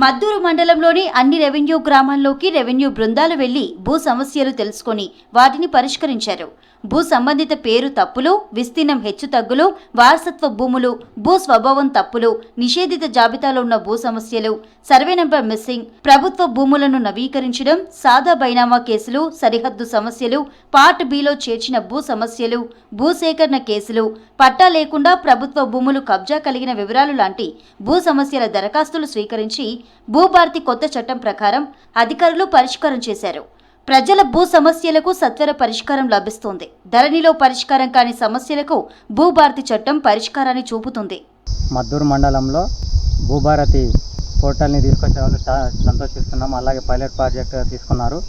మద్దూరు మండలంలోని అన్ని రెవెన్యూ గ్రామాల్లోకి రెవెన్యూ బృందాలు వెళ్లి భూ సమస్యలు తెలుసుకొని వాటిని పరిష్కరించారు. భూ సంబంధిత పేరు తప్పులు, విస్తీర్ణం హెచ్చుతగ్గులు, వారసత్వ భూములు, భూ స్వభావం తప్పులు, నిషేధిత జాబితాలో ఉన్న భూ సమస్యలు, సర్వే నెంబర్ మిస్సింగ్, ప్రభుత్వ భూములను నవీకరించడం, సాదా బైనామా కేసులు, సరిహద్దు సమస్యలు, పార్ట్ బిలో చేర్చిన భూ సమస్యలు, భూసేకరణ కేసులు, పట్టా లేకుండా ప్రభుత్వ భూములు కబ్జా కలిగిన వివరాలు లాంటి భూ సమస్యల దరఖాస్తులు స్వీకరించి భూభారతి కొత్త చట్టం ప్రకారం అధికారులు పరిష్కారం చేశారు. ప్రజల భూ సమస్యలకు సత్వర పరిష్కారం లభిస్తోంది. ధరణిలో పరిష్కారం కాని సమస్యలకు భూభారతి చట్టం పరిష్కారాన్ని చూపుతుంది. మద్దూరు మండలంలో భూభారతి పోర్టల్ని తీసుకొచ్చే వాళ్ళు సంతోషిస్తున్నాం. అలాగే పైలట్ ప్రాజెక్ట్ తీసుకున్నారు.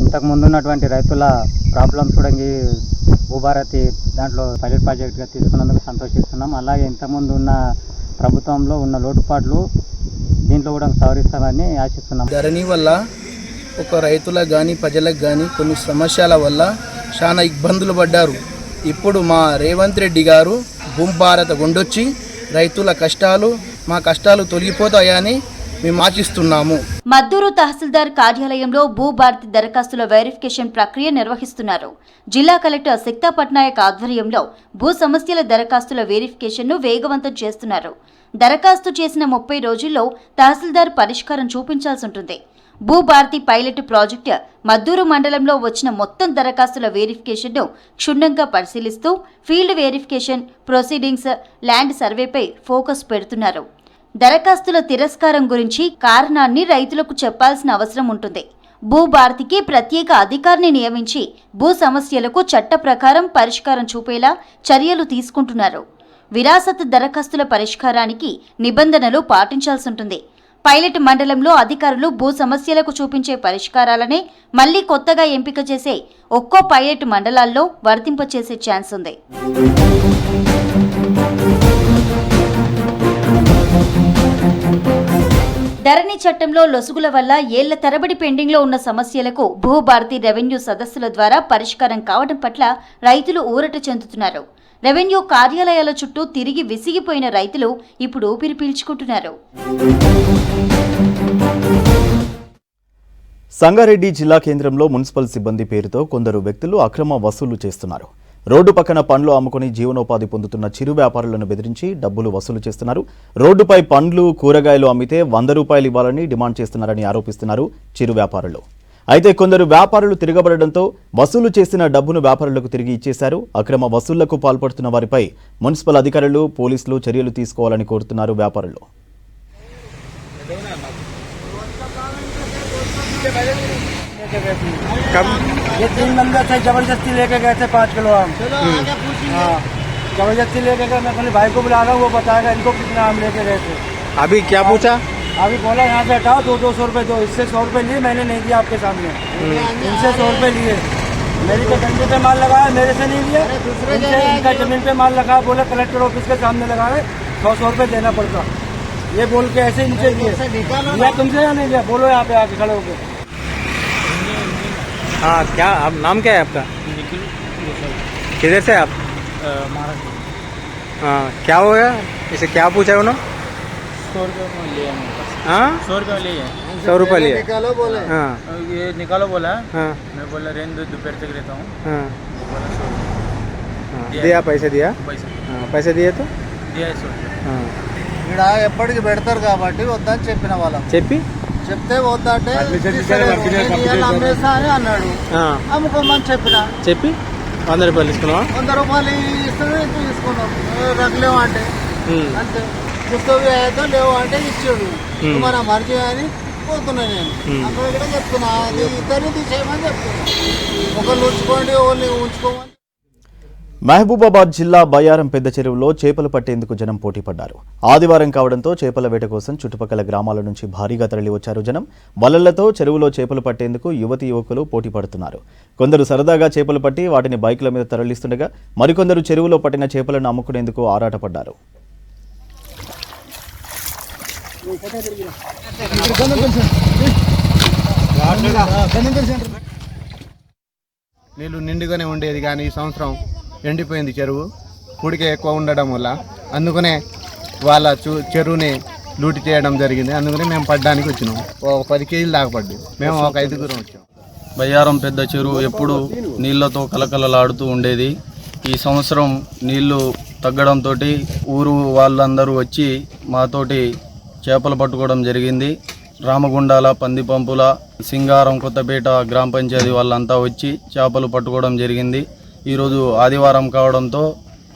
ఇంతకుముందు ఉన్నటువంటి రైతుల ప్రాబ్లమ్స్ కూడా భూభారతి దాంట్లో పైలట్ ప్రాజెక్ట్గా తీసుకున్నందుకు సంతోషిస్తున్నాం. అలాగే ఇంతకుముందు ఉన్న ప్రభుత్వంలో ఉన్న లోటుపాట్లు దీంట్లో కూడా సవరిస్తామని ఆశిస్తున్నాం. ధరణి వల్ల ఒక రైతులకు కానీ ప్రజలకు కానీ కొన్ని సమస్యల వల్ల చాలా ఇబ్బందులు పడ్డారు. ఇప్పుడు మా రేవంత్ రెడ్డి గారు భూభారత గుండొచ్చి రైతుల కష్టాలు మా కష్టాలు తొలగిపోతాయని మేము ఆశిస్తున్నాము. మద్దూరు తహసీల్దార్ కార్యాలయంలో భూభారతి దరఖాస్తుల వెరిఫికేషన్ ప్రక్రియ నిర్వహిస్తున్నారు. జిల్లా కలెక్టర్ సిక్తా పట్నాయక్ ఆధ్వర్యంలో భూ సమస్యల దరఖాస్తుల వెరిఫికేషన్ను వేగవంతం చేస్తున్నారు. దరఖాస్తు చేసిన 30 రోజుల్లో తహసీల్దార్ పరిష్కారం చూపించాల్సి ఉంటుంది. భూభారతి పైలట్ ప్రాజెక్టు మద్దూరు మండలంలో వచ్చిన మొత్తం దరఖాస్తుల వెరిఫికేషన్ను క్షుణ్ణంగా పరిశీలిస్తూ ఫీల్డ్ వెరిఫికేషన్, ప్రొసీడింగ్స్, ల్యాండ్ సర్వేపై ఫోకస్ పెడుతున్నారు. దరఖాస్తుల తిరస్కారం గురించి కారణాన్ని రైతులకు చెప్పాల్సిన అవసరం ఉంటుంది. భూభారతికి ప్రత్యేక అధికారిని నియమించి భూ సమస్యలకు చట్ట ప్రకారం పరిష్కారం చూపేలా చర్యలు తీసుకుంటున్నారు. విరాసత్ దరఖాస్తుల పరిష్కారానికి నిబంధనలు పాటించాల్సి ఉంటుంది. పైలట్ మండలంలో అధికారులు భూ సమస్యలకు చూపించే పరిష్కారాలనే మళ్లీ కొత్తగా ఎంపిక చేసే ఒక్కో పైలట్ మండలాల్లో వర్తింపచేసే ఛాన్స్ ఉంది. ధరణి చట్టంలో లొసుగుల వల్ల ఏళ్ల తరబడి పెండింగ్లో ఉన్న సమస్యలకు భూభారతి రెవెన్యూ సదస్సుల ద్వారా పరిష్కారం కావడం పట్ల రైతులు ఊరట చెందుతున్నారు. రెవెన్యూ కార్యాలయాల చుట్టూ తిరిగి విసిగిపోయిన రైతులు ఇప్పుడు ఊపిరి పీల్చుకుంటున్నారు. సంగారెడ్డి జిల్లా కేంద్రంలో మున్సిపల్ సిబ్బంది పేరుతో కొందరు వ్యక్తులు అక్రమ వసూలు చేస్తున్నారు. రోడ్డు పక్కన పండ్లు అమ్ముకుని జీవనోపాధి పొందుతున్న చిరు వ్యాపారులను బెదిరించి డబ్బులు వసూలు చేస్తున్నారు. రోడ్డుపై పండ్లు, కూరగాయలు అమ్మితే 100 రూపాయలు ఇవ్వాలని డిమాండ్ చేస్తున్నారని ఆరోపిస్తున్నారు చిరు వ్యాపారులు. అయితే కొందరు వ్యాపారులు తిరగబడడంతో వసూలు చేసిన డబ్బును వ్యాపారులకు తిరిగి ఇచ్చేశారు. అక్రమ వసూళ్లకు పాల్పడుతున్న వారిపై మున్సిపల్ అధికారులు, పోలీసులు చర్యలు తీసుకోవాలని కోరుతున్నారు వ్యాపారులు. ये 3 बंदे थे, जबरदस्ती लेके गए थे 5 किलो आम। हाँ, जबरदस्ती लेके गए। मैं अपने भाई को बुला रहा हूँ, वो बताएगा इनको कितना आम लेके गए थे। अभी क्या पूछा? अभी बोला यहाँ से हटाओ, 200 रुपये दो। इससे 100 रुपये लिए, मैंने नहीं दिया आपके सामने। इनसे 100 रुपये लिए। मेरी तो डंडे पे माल लगाया, मेरे से नहीं लिया। इनका जमीन पे माल लगा, बोला कलेक्टर ऑफिस के सामने लगाए, 100 रुपये देना पड़ता। ये बोल के ऐसे इनसे लिए। लिया तुमसे या नहीं लिया? बोलो यहाँ पे आके खड़े होके। हाँ, क्या आप नाम क्या है आपका? किधर से आप? हाँ, क्या हो गया? इसे क्या पूछा उन्होंने? 100 रुपये लिया मेरे पास। हाँ, 100 रुपये लिए। 100 रुपये लिए। निकालो बोले। हाँ, ये निकालो बोला। हाँ, मैं बोला रेंज दो, दोपहर तक रहता हूँ। हाँ, बोला 100 रुपये। दिया पैसे दिया? हाँ, पैसे दिए तो दिया 100 रुपये। हाँ, ఇక్కడ ఎప్పటికి పెడతారు కాబట్టి వద్దని చెప్పిన వాళ్ళం. చెప్పి చెప్తే వద్దంటే అమ్మేస్తా అని అన్నాడు. అమ్ముకోమని చెప్పి 100 రూపాయలు తీసుకున్నావా? 100 రూపాయలు ఇస్తే తీసుకున్నాం. రగలేవు అంటే అంతే. పుస్తకం అయితే లేవు అంటే ఇచ్చాడు. మన మర్జీ అని పోతున్నా నేను. అక్కడ కూడా చెప్తున్నా, అది ఇద్దరిని తీసేయమని చెప్తున్నా. ఒకళ్ళు ఉంచుకోండి, ఒకళ్ళు ఉంచుకోమని. మహబూబాబాద్ జిల్లా బయ్యారం పెద్ద చెరువులో చేపలు పట్టేందుకు జనం పోటీ పడ్డారు. ఆదివారం కావడంతో చేపల వేట కోసం చుట్టుపక్కల గ్రామాల నుంచి భారీగా తరలివచ్చారు జనం. వలలతో చెరువులో చేపలు పట్టేందుకు యువతీ యువకులు పోటీ పడుతున్నారు. కొందరు సరదాగా చేపలు పట్టి వాటిని బైకుల మీద తరలిస్తుండగా మరికొందరు చెరువులో పట్టిన చేపలను అమ్ముకునేందుకు ఆరాటపడ్డారు. నీళ్ళు నిండుగానే ఉండేది, కానీ ఈ సంవత్సరం ఎండిపోయింది చెరువు. పూడిక ఎక్కువ ఉండడం వల్ల అందుకనే వాళ్ళ చెరువుని లూటి చేయడం జరిగింది. అందుకనే మేము పడ్డానికి వచ్చినాం. 10 కేజీలు దాకా పడ్డాయి. మేము ఒక 5గురం వచ్చాం. బయ్యారం పెద్ద చెరువు ఎప్పుడు నీళ్లతో కలకలలాడుతూ ఉండేది. ఈ సంవత్సరం నీళ్లు తగ్గడంతో ఊరు వాళ్ళందరూ వచ్చి మాతోటి చేపలు పట్టుకోవడం జరిగింది. రామగుండాల, పందిపంపుల, సింగారం, కొత్తపేట గ్రామ పంచాయతీ వాళ్ళంతా వచ్చి చేపలు పట్టుకోవడం జరిగింది. ఈరోజు ఆదివారం కావడంతో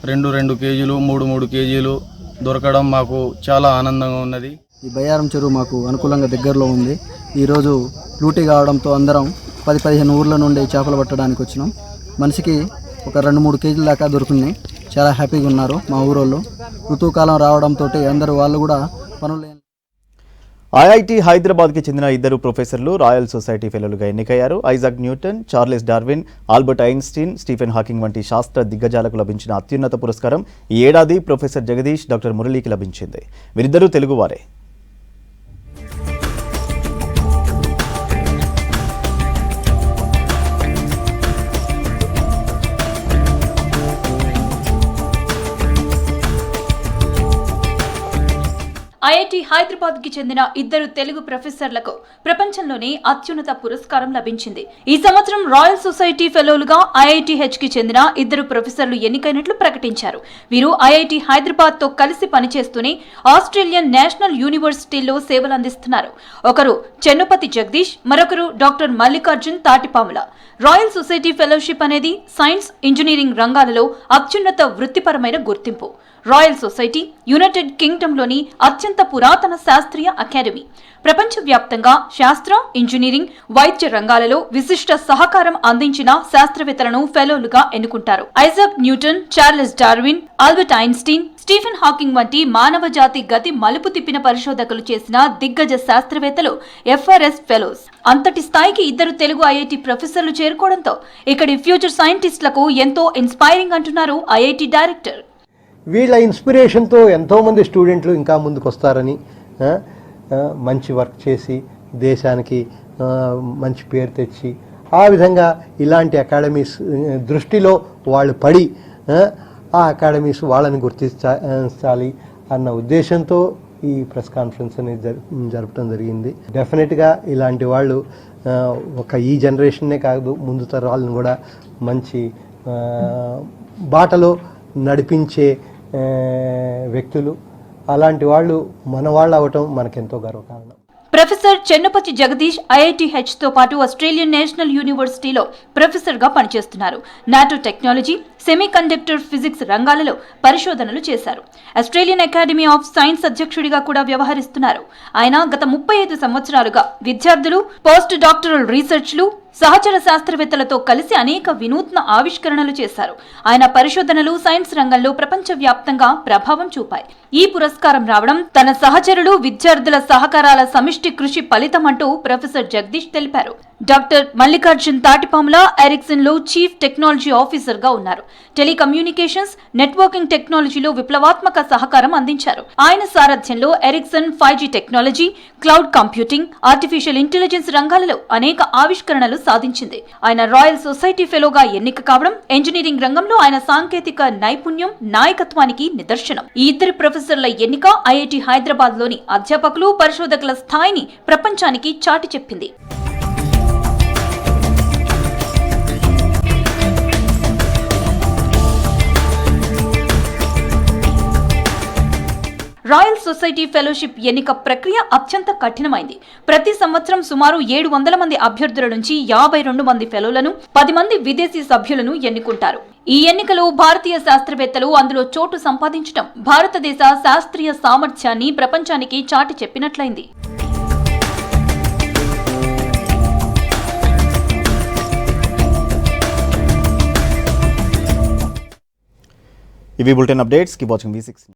2 కేజీలు, 3 కేజీలు దొరకడం మాకు చాలా ఆనందంగా ఉన్నది. ఈ బయ్యారం చెరువు మాకు అనుకూలంగా దగ్గరలో ఉంది. ఈరోజు లూటీ కావడంతో అందరం 10-15 ఊర్ల నుండి చేపలు పట్టడానికి వచ్చినాం. మనిషికి ఒక 2-3 కేజీల దాకా దొరుకుతున్నాయి. చాలా హ్యాపీగా ఉన్నారు మా ఊరోళ్ళు. ఋతుకాలం రావడంతో అందరూ వాళ్ళు కూడా పనులు. ఐఐటి హైదరాబాద్కి చెందిన 2 ప్రొఫెసర్లు రాయల్ సొసైటీ ఫెలోలుగా ఎన్నికయ్యారు. Isaac Newton, Charles Darwin, Albert Einstein, Stephen Hawking వంటి శాస్త్ర దిగ్గజాలకు లభించిన అత్యున్నత పురస్కారం ఈ ఏడాది ప్రొఫెసర్ జగదీష్, డాక్టర్ మురళీకి లభించింది. వీరిద్దరూ తెలుగువారే. ఐఐటి హైదరాబాద్కి చెందిన 2 తెలుగు ప్రొఫెసర్లకు ప్రపంచంలోనే అత్యున్నత పురస్కారం లభించింది. ఈ సంవత్సరం రాయల్ సొసైటీ ఫెలోలుగా IITHకి చెందిన 2 ప్రొఫెసర్లు ఎన్నికైనట్లు ప్రకటించారు. వీరు IIT హైదరాబాద్తో కలిసి పనిచేస్తూనే ఆస్ట్రేలియన్ నేషనల్ యూనివర్సిటీలో సేవలు అందిస్తున్నారు. ఒకరు చెన్నుపతి జగదీష్, మరొకరు doctor Mallikarjun Tatipamula. Royal society fellowship అనేది సైన్స్, ఇంజనీరింగ్ రంగాలలో అత్యున్నత వృత్తిపరమైన గుర్తింపు. రాయల్ సొసైటీ యునైటెడ్ కింగ్డమ్లోని అత్యంత పురాతన శాస్త్రీయ అకాడమీ. ప్రపంచవ్యాప్తంగా శాస్త్ర, ఇంజనీరింగ్, వైద్య రంగాలలో విశిష్ట సహకారం అందించిన శాస్త్రవేత్తలను ఫెలోలుగా ఎన్నుకుంటారు. Isaac Newton, Charles Darwin, Albert Einstein, Stephen Hawking వంటి మానవ జాతి గతి మలుపు తిప్పిన పరిశోధకులు చేసిన దిగ్గజ శాస్త్రవేత్తలు FRS ఫెలోస్. అంతటి స్థాయికి 2 తెలుగు IIT ప్రొఫెసర్లు చేరుకోవడంతో ఇక్కడి ఫ్యూచర్ సైంటిస్టులకు ఎంతో ఇన్స్పైరింగ్ అంటున్నారు IIT డైరెక్టర్. వీళ్ళ ఇన్స్పిరేషన్తో ఎంతోమంది స్టూడెంట్లు ఇంకా ముందుకు వస్తారని, మంచి వర్క్ చేసి దేశానికి మంచి పేరు తెచ్చి ఆ విధంగా ఇలాంటి అకాడమీస్ దృష్టిలో వాళ్ళు పడి ఆ అకాడమీస్ వాళ్ళని గుర్తించాలి అన్న ఉద్దేశంతో ఈ ప్రెస్ కాన్ఫరెన్స్ అనేది జరపడం జరిగింది. డెఫినెట్గా ఇలాంటి వాళ్ళు ఒక ఈ జనరేషన్నే కాదు, ముందు తరాలను కూడా మంచి బాటలో నడిపించే వ్యక్తులు. అలాంటి వాళ్ళు మన వాళ్ళు అవటం మనకెంతో గర్వకారణం. ప్రొఫెసర్ చెన్నుపతి జగదీష్ IITHతో పాటు ఆస్ట్రేలియన్ నేషనల్ యూనివర్సిటీలో ప్రొఫెసర్గా పనిచేస్తున్నారు. నానో టెక్నాలజీ, సెమీకండక్టర్ ఫిజిక్స్ రంగాలలో పరిశోధనలు చేశారు. ఆస్ట్రేలియన్ అకాడమీ ఆఫ్ సైన్స్ అధ్యక్షుడిగా కూడా వ్యవహరిస్తున్నారు. ఆయన గత 35 సంవత్సరాలుగా విద్యార్థులు, పోస్ట్ డాక్టరల్ రీసెర్చ్లు, సహచర శాస్త్రవేత్తలతో కలిసి అనేక వినూత్న ఆవిష్కరణలు చేశారు. ఆయన పరిశోధనలు సైన్స్ రంగంలో ప్రపంచవ్యాప్తంగా ప్రభావం చూపాయి. ఈ పురస్కారం రావడం తన సహచరులు, విద్యార్థుల సహకారాల సమిష్టి కృషి ఫలితం అంటూ ప్రొఫెసర్ జగదీష్ తెలిపారు. డాక్టర్ మల్లికార్జున్ తాటిపాముల ఎరిక్సన్ లో చీఫ్ టెక్నాలజీ ఆఫీసర్ గా ఉన్నారు. టెలికమ్యూనికేషన్స్, నెట్వర్కింగ్ టెక్నాలజీలో విప్లవాత్మక సహకారం అందించారు. ఆయన సారథ్యంలో Ericsson 5G technology, cloud computing, artificial intelligence రంగాలలో అనేక ఆవిష్కరణలు సాధించింది. ఆయన రాయల్ సొసైటీ ఫెలోగా ఎన్నిక కావడం ఇంజనీరింగ్ రంగంలో ఆయన సాంకేతిక నైపుణ్యం, నాయకత్వానికి నిదర్శనం. ఈ 2 ప్రొఫెసర్ల ఎన్నిక IIT హైదరాబాద్ లోని అధ్యాపకులు, పరిశోధకుల స్థాయిని ప్రపంచానికి చాటి చెప్పింది. రాయల్ సొసైటీ ఫెలోషిప్ ఎన్నిక ప్రక్రియ అత్యంత కఠినమైంది. ప్రతి సంవత్సరం సుమారు 700 మంది అభ్యర్థుల నుంచి 52 మంది ఫెలోలను, 10 మంది విదేశీ సభ్యులను ఎన్నుకుంటారు. ఈ ఎన్నికలో భారతీయ శాస్త్రవేత్తలు అందులో చోటు సంపాదించడం భారతదేశ శాస్త్రీయ సామర్థ్యాన్ని ప్రపంచానికి చాటి చెప్పినట్లయింది. ఇవి bulletin updates. Keep watching V6.